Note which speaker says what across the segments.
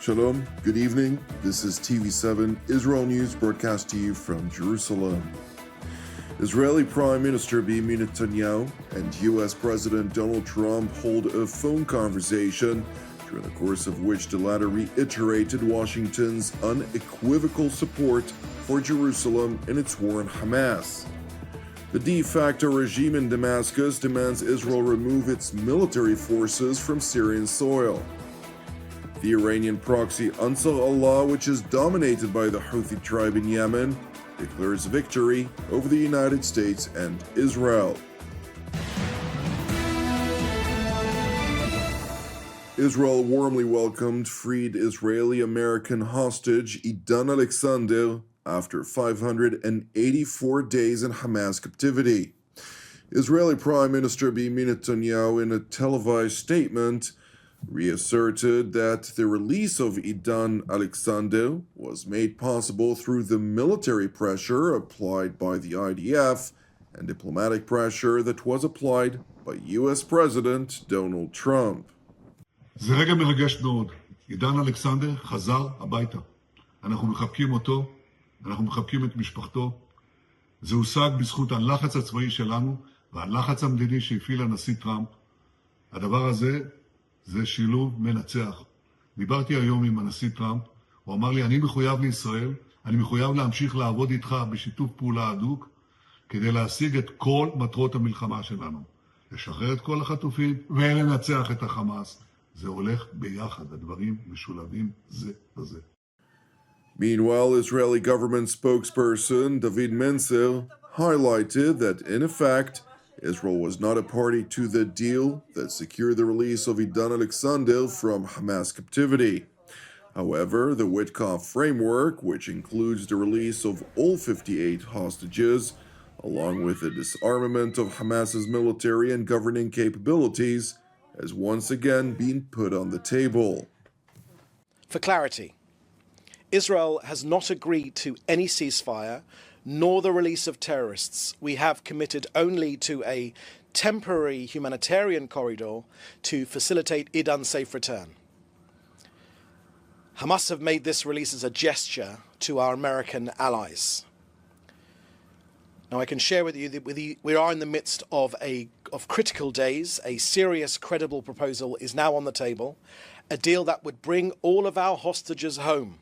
Speaker 1: Shalom, good evening. This is TV7 Israel News broadcast to you from Jerusalem. Israeli Prime Minister Benjamin Netanyahu and U.S. President Donald Trump hold a phone conversation, during the course of which the latter reiterated Washington's unequivocal support for Jerusalem in its war on Hamas. The de facto regime in Damascus demands Israel remove its military forces from Syrian soil. The Iranian proxy Ansar Allah, which is dominated by the Houthi tribe in Yemen, declares victory over the United States and Israel. Israel warmly welcomed freed Israeli-American hostage Idan Alexander after 584 days in Hamas captivity. Israeli Prime Minister Benjamin Netanyahu, in a televised statement, reasserted that the release of Idan Alexander was made possible through the military pressure applied by the IDF and diplomatic pressure that was applied by U.S. President Donald Trump.
Speaker 2: זה רגע מרגש מאוד. עידן אלכסנדר חזר הביתה. אנחנו מחבקים אותו, אנחנו מחבקים את משפחתו. זה הושג בזכות הלחץ הצבאי שלנו והלחץ המדיני שהפעיל הנשיא טראמפ. הדבר הזה זה שילוב מנצח. דיברתי היום עם הנשיא טראמפ, הוא אמר לי, אני מחויב לישראל, אני מחויב להמשיך לעבוד איתך בשיתוף פעולה הדוק, כדי להשיג את כל מטרות המלחמה שלנו. לשחרר את כל החטופים ולנצח את החמאס. זה הולך ביחד, הדברים משולבים זה בזה.
Speaker 1: Meanwhile, Israeli government spokesperson David Menser highlighted that, in effect, Israel was not a party to the deal that secured the release of Idan Alexander from Hamas captivity. However, the Witkoff framework, which includes the release of all 58 hostages, along with the disarmament of Hamas's military and governing capabilities, has once again been put on the table.
Speaker 3: For clarity, Israel has not agreed to any ceasefire nor the release of terrorists. We have committed only to a temporary humanitarian corridor to facilitate Idan's safe return. Hamas have made this release as a gesture to our American allies. Now, I can share with you that we are in the midst of critical days. A serious, credible proposal is now on the table, a deal that would bring all of our hostages home.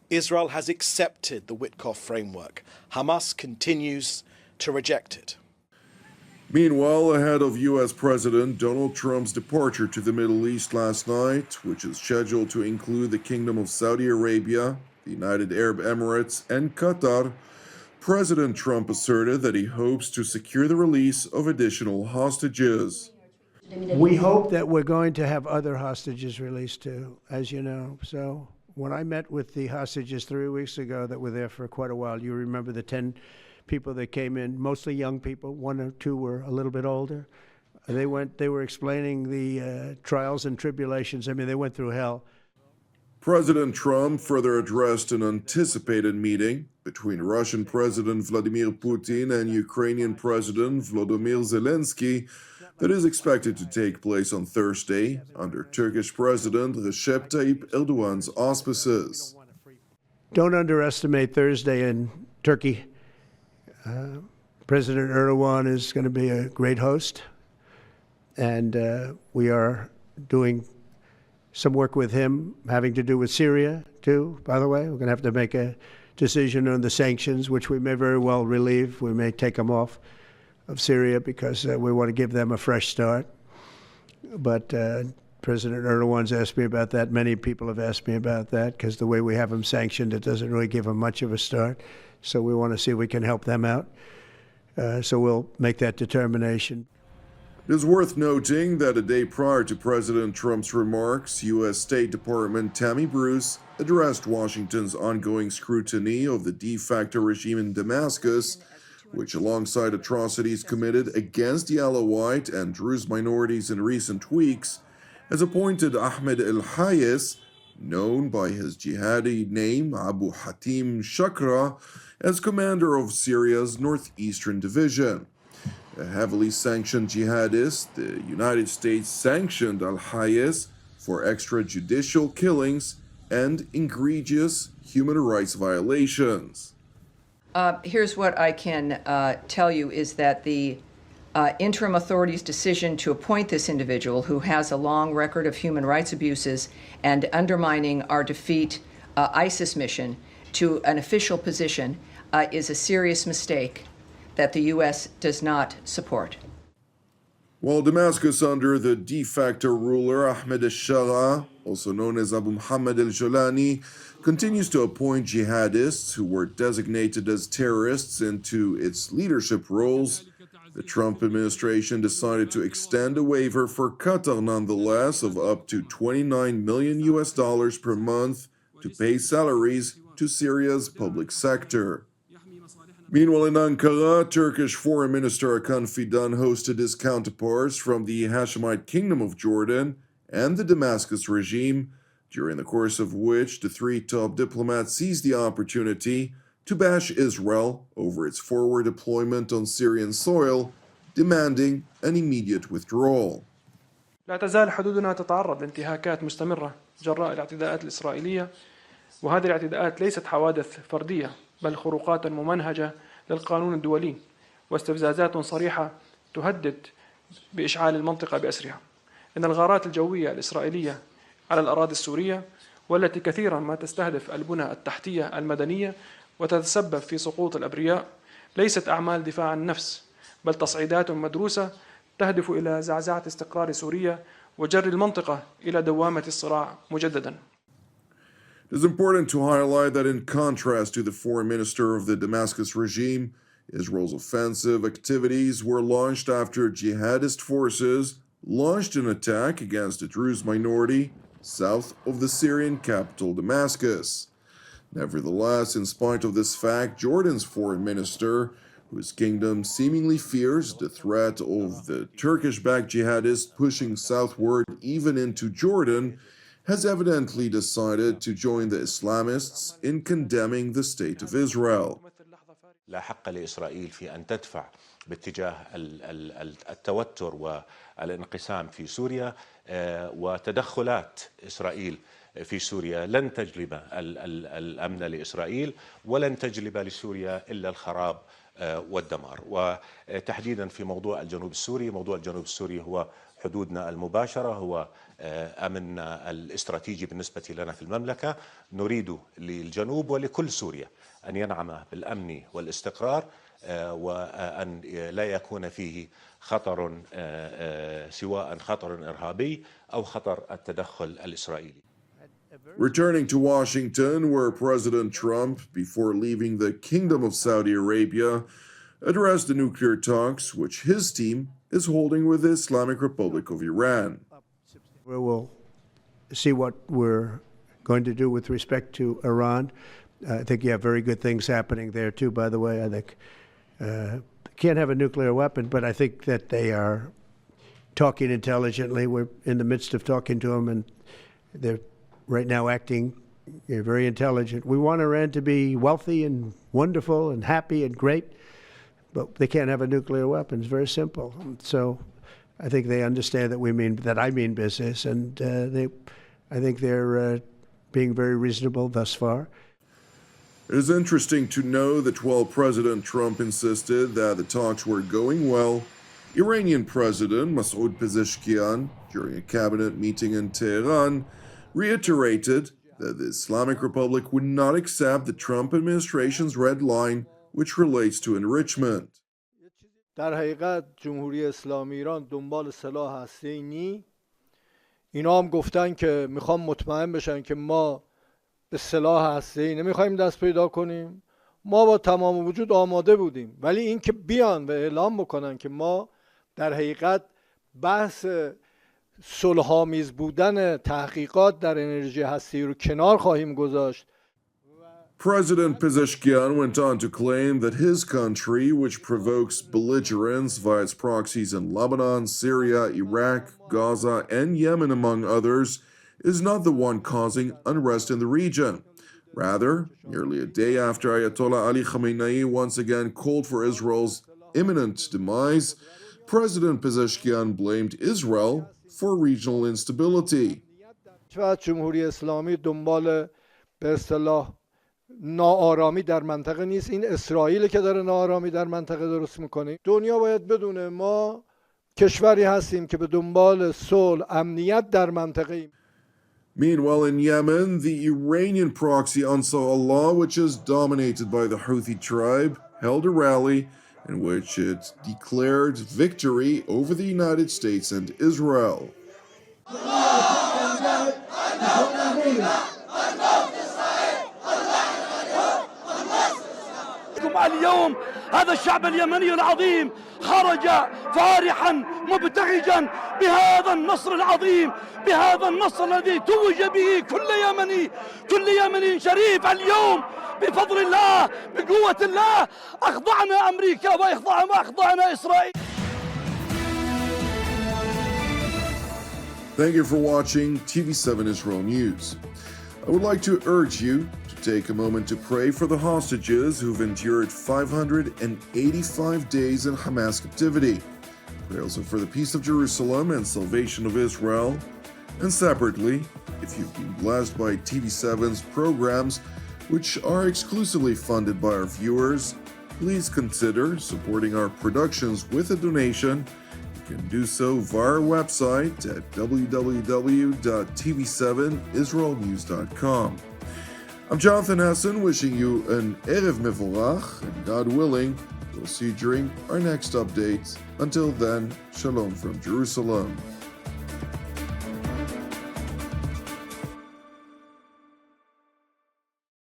Speaker 3: Israel has accepted the Witkoff framework. Hamas continues to reject it.
Speaker 1: Meanwhile, ahead of U.S. President Donald Trump's departure to the Middle East last night, which is scheduled to include the Kingdom of Saudi Arabia, the United Arab Emirates, and Qatar, President Trump asserted that he hopes to secure the release of additional hostages.
Speaker 4: We hope that we're going to have other hostages released too, as you know. So when I met with the hostages 3 weeks ago that were there for quite a while, you remember the 10 people that came in, mostly young people, 1 or 2 were a little bit older. They were explaining the trials and tribulations. I mean, they went through hell.
Speaker 1: President Trump further addressed an anticipated meeting between Russian President Vladimir Putin and Ukrainian President Volodymyr Zelensky that is expected to take place on Thursday under Turkish President Recep Tayyip Erdogan's auspices.
Speaker 4: Don't underestimate Thursday in Turkey. President Erdogan is going to be a great host, and we are doing some work with him having to do with Syria, too, by the way. We're going to have to make a decision on the sanctions, which we may very well relieve. We may take them off of Syria because we want to give them a fresh start. But President Erdogan's asked me about that. Many people have asked me about that because the way we have them sanctioned, it doesn't really give them much of a start. So we want to see if we can help them out. So we'll make that determination.
Speaker 1: It is worth noting that a day prior to President Trump's remarks, U.S. State Department Tammy Bruce addressed Washington's ongoing scrutiny of the de facto regime in Damascus, which, alongside atrocities committed against the Alawite and Druze minorities in recent weeks, has appointed Ahmed el-Hayes, known by his jihadi name Abu Hatim Shakra, as commander of Syria's northeastern division. A heavily sanctioned jihadist, the United States sanctioned al-Hayes for extrajudicial killings and egregious human rights violations.
Speaker 5: Here's what I can tell you is that the interim authority's decision to appoint this individual, who has a long record of human rights abuses and undermining our defeat ISIS mission, to an official position is a serious mistake that the U.S. does not support.
Speaker 1: While Damascus, under the de facto ruler Ahmed al-Shara, also known as Abu Muhammad al-Jolani, continues to appoint jihadists who were designated as terrorists into its leadership roles, the Trump administration decided to extend a waiver for Qatar nonetheless of up to $29 million per month to pay salaries to Syria's public sector. Meanwhile, in Ankara, Turkish Foreign Minister Hakan Fidan hosted his counterparts from the Hashemite Kingdom of Jordan and the Damascus regime, during the course of which the three top diplomats seized the opportunity to bash Israel over its forward deployment on Syrian soil, demanding an immediate withdrawal.
Speaker 6: لا تزال حدودنا تتعرض لانتهاكات مستمرة جراء الاعتداءات الإسرائيلية، وهذه الاعتداءات ليست حوادث فردية بل خروقات ممنهجة للقانون الدولي واستفزازات صريحة تهدد بإشعال المنطقة بأسرها. إن الغارات الجوية الإسرائيلية على الأراضي السورية، والتي كثيرا ما تستهدف البنى التحتية المدنية وتتسبب في سقوط الأبرياء، ليست أعمال دفاع عن النفس بل تصعيدات مدروسة تهدف إلى زعزعة استقرار سوريا وجر المنطقة إلى دوامة الصراع مجددا.
Speaker 1: It is important to highlight that in contrast to the foreign minister of the Damascus regime, Israel's offensive activities were launched after jihadist forces launched an attack against the Druze minority south of the Syrian capital Damascus. Nevertheless, in spite of this fact, Jordan's foreign minister, whose kingdom seemingly fears the threat of the Turkish-backed jihadists pushing southward even into Jordan, has evidently decided to join the Islamists in condemning the state of Israel.
Speaker 7: لا حق لإسرائيل في أن تدفع باتجاه التوتر والانقسام في سوريا، وتدخلات إسرائيل في سوريا لن تجلب الأمن لإسرائيل ولن تجلب لسوريا إلا الخراب والدمار. وتحديدا في موضوع الجنوب السوري، موضوع الجنوب السوري هو حدودنا المباشرة، هو أمننا الاستراتيجي بالنسبة لنا في المملكة. نريد للجنوب ولكل سوريا أن ينعم بالأمن والاستقرار، وأن لا يكون فيه خطر سواء خطر إرهابي أو خطر التدخل الإسرائيلي.
Speaker 1: Returning to Washington, where President Trump, before leaving the Kingdom of Saudi Arabia, addressed the nuclear talks which his team is holding with the Islamic Republic of Iran.
Speaker 4: We'll see what we're going to do with respect to Iran. I think you have very good things happening there too, by the way. I think can't have a nuclear weapon, but I think that they are talking intelligently. We're in the midst of talking to them, and they're right now acting very intelligent. We want Iran to be wealthy and wonderful and happy and great, but they can't have a nuclear weapon. It's very simple. So I think they understand that I mean business, and I think they're being very reasonable thus far.
Speaker 1: It is interesting to know that while President Trump insisted that the talks were going well, Iranian President Masoud Pezeshkian, during a cabinet meeting in Tehran, reiterated that the Islamic Republic would not accept the Trump administration's red line, which relates to enrichment.
Speaker 8: در حقیقت جمهوری اسلامی ایران دنبال سلاح هسته‌ای نی. اینا هم گفتن که میخوام مطمئن بشن که ما به سلاح هسته‌ای نمیخوایم دست پیدا کنیم. ما با تمام وجود آماده بودیم، ولی این که بیان و اعلام بکنن که ما در حقیقت بحث صلح‌آمیز بودن تحقیقات در انرژی هسته‌ای رو کنار خواهیم گذاشت.
Speaker 1: President Pezeshkian went on to claim that his country, which provokes belligerence via its proxies in Lebanon, Syria, Iraq, Gaza, and Yemen, among others, is not the one causing unrest in the region. Rather, nearly a day after Ayatollah Ali Khamenei once again called for Israel's imminent demise, President Pezeshkian blamed Israel for regional instability.
Speaker 8: و جمهوری اسلامی دنبال به اصطلاح ناآرامی در منطقه نیست. این اسرائیل که داره ناآرامی در منطقه درست میکنه. دنیا باید بدونه ما کشوری هستیم که به دنبال صلح، امنیت در منطقه ایم.
Speaker 1: Meanwhile, in Yemen, the Iranian proxy Ansar Allah, which is dominated by the Houthi tribe, held a rally in which it declared victory over the United States and Israel.
Speaker 9: اليوم هذا الشعب اليمني العظيم خرج فارحا مبتهجا بهذا النصر العظيم، بهذا النصر الذي توج به كل يمني شريف. اليوم بفضل الله بقوة الله أخضعنا أمريكا وأخضعنا إسرائيل.
Speaker 1: Thank you for watching TV7 Israel News. I would like to urge you to take a moment to pray for the hostages who've endured 585 days in Hamas captivity. Pray also for the peace of Jerusalem and salvation of Israel. And separately, if you've been blessed by TV7's programs, which are exclusively funded by our viewers, please consider supporting our productions with a donation. You can do so via our website at www.tv7israelnews.com. I'm Jonathan Hessen, wishing you an Erev Mevorach, and God willing, we'll see you during our next update. Until then, Shalom from Jerusalem.